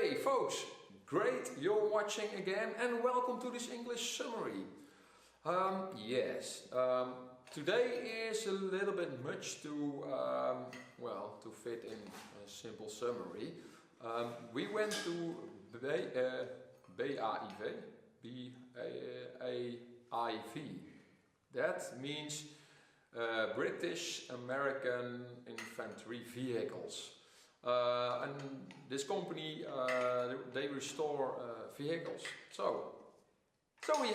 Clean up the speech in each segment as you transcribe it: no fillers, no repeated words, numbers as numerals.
Hey folks, great you're watching again and welcome to this English summary. Today is a little bit much to fit in a simple summary. We went to BAIV. That means British American Infantry Vehicles. And this company, they restore vehicles. So we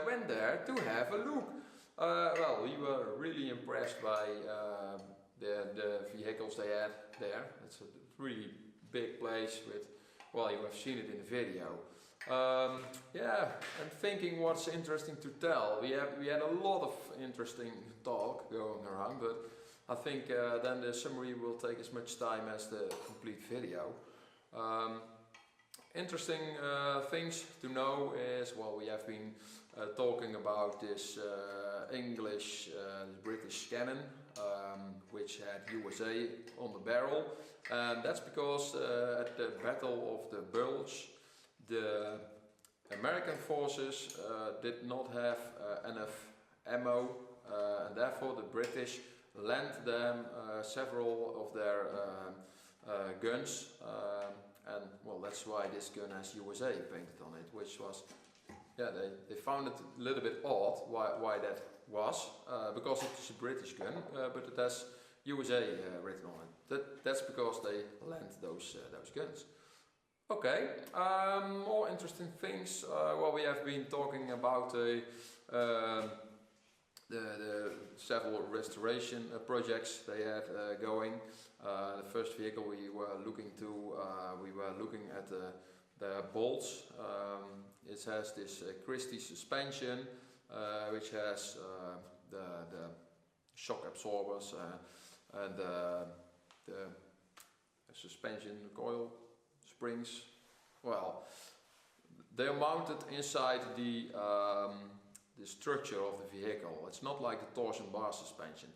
went there to have a look. We were really impressed by the vehicles they had there. It's a really big place with, well, you have seen it in the video. And thinking what's interesting to tell. We had a lot of interesting talk going around, but I think then the summary will take as much time as the complete video. Interesting things to know is, well, we have been talking about this English, British cannon, which had USA on the barrel, and that's because at the Battle of the Bulge, the American forces did not have enough ammo, and therefore the British lent them several of their guns, and well, that's why this gun has USA painted on it, which was, they found it a little bit odd why that was, because it's a British gun, but it has USA written on it. That's because they lent those guns. Okay, more interesting things. We have been talking about the several restoration projects they had going. The first vehicle we were looking at the bolts. It has this Christie suspension, which has the shock absorbers and the suspension coil springs. Well, they are mounted inside the structure of the vehicle. It's not like the torsion bar suspension,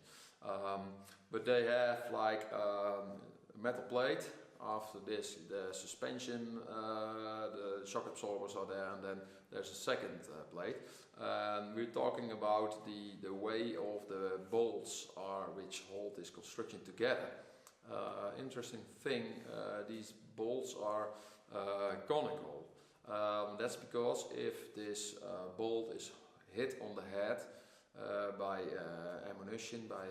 but they have like a metal plate. After this, the suspension, the shock absorbers are there, and then there's a second plate. We're talking about the way of the bolts which hold this construction together. Interesting thing, these bolts are conical. That's because if this bolt is hit on the head by ammunition, by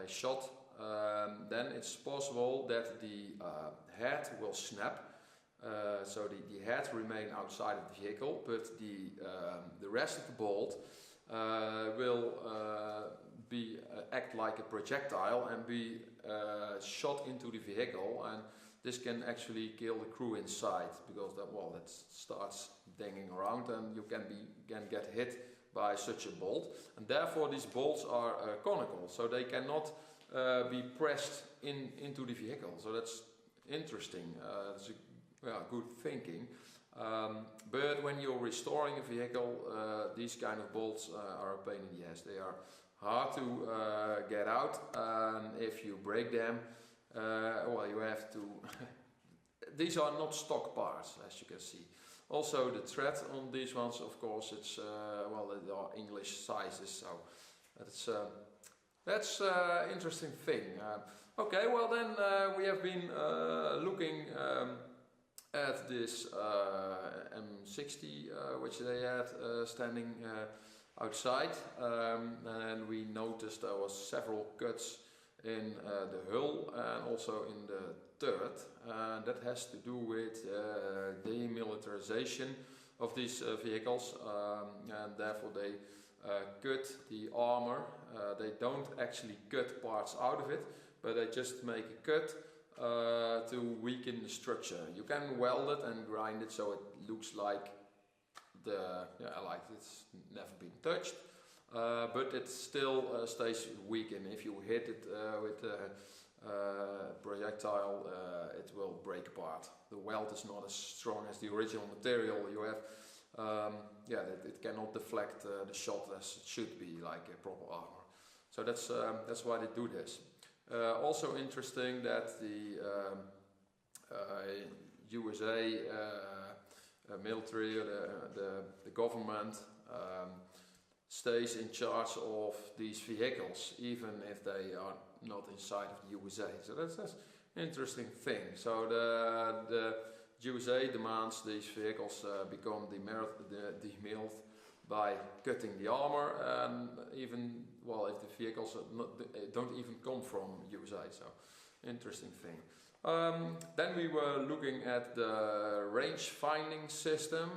a shot, then it's possible that the head will snap. So the head remain outside of the vehicle, but the rest of the bolt will act like a projectile and be shot into the vehicle, and this can actually kill the crew inside, because that starts dangling around and you can get hit by such a bolt, and therefore these bolts are conical, so they cannot be pressed into the vehicle. So that's interesting. That's good thinking. But when you're restoring a vehicle, these kind of bolts are a pain in the ass. They are hard to get out, and if you break them, you have to. These are not stock parts, as you can see. Also, the thread on these ones, of course, it's they are English sizes, so that's interesting thing. We have been looking at this M60, which they had standing outside, and we noticed there was several cuts in the hull and also in the turret, and that has to do with demilitarization of these vehicles, and therefore they cut the armor. They don't actually cut parts out of it, but they just make a cut to weaken the structure. You can weld it and grind it so it looks like it's never been touched, but it still stays weak, and if you hit it with a projectile, it will break apart. The weld is not as strong as the original material you have. It cannot deflect the shot as it should be, like a proper armor. So that's why they do this. Also interesting that the USA military or the government stays in charge of these vehicles, even if they are not inside of the USA. So that's an interesting thing. So the USA demands these vehicles become demilled by cutting the armor, and even, well, if the vehicles don't even come from USA. So interesting thing. Then we were looking at the range finding system.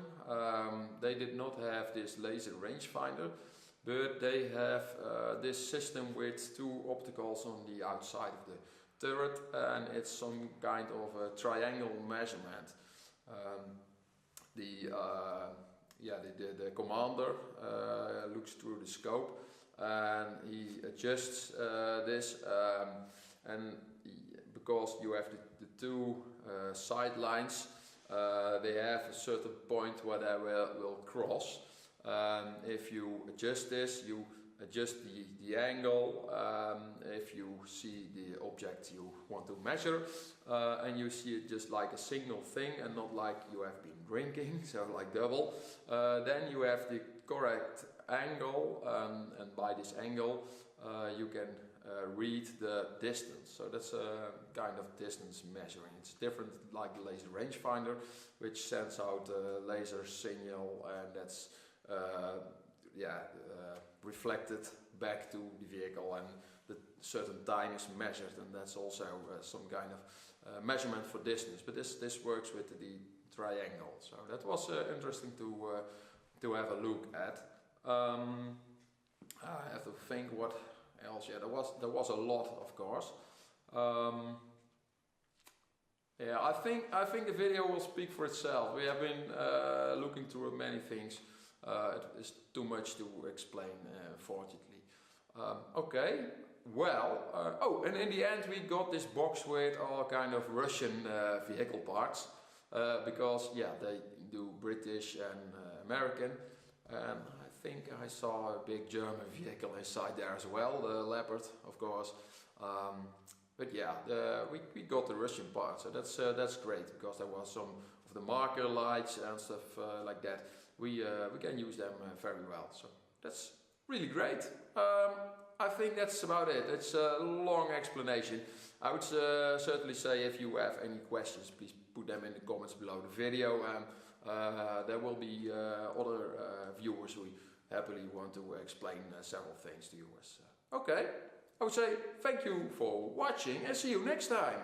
They did not have this laser rangefinder, but they have this system with two opticals on the outside of the turret, and it's some kind of a triangle measurement. The commander looks through the scope and he adjusts this, and because you have the two sidelines, they have a certain point where they will cross. If you adjust this, you adjust the angle, if you see the object you want to measure, and you see it just like a single thing and not like you have been drinking, so like double, then you have the correct angle, and by this angle you can read the distance. So that's a kind of distance measuring. It's different like the laser rangefinder, which sends out a laser signal, and that's reflected back to the vehicle, and the certain time is measured, and that's also some kind of measurement for distance. But this works with the triangle, so that was interesting to have a look at. I have to think what else. Yeah, there was a lot, of course. I think the video will speak for itself. We have been looking through many things. It is too much to explain, fortunately. Okay, well, and in the end we got this box with all kind of Russian vehicle parts, because they do British and American, and I think I saw a big German vehicle inside there as well, the Leopard, of course. But yeah, we got the Russian part, so that's great, because there was some of the marker lights and stuff like that. We can use them very well, so that's really great. I think that's about it. It's a long explanation. I would certainly say, if you have any questions, please put them in the comments below the video, and there will be other viewers who happily want to explain several things to you. Okay, I would say thank you for watching, and see you next time.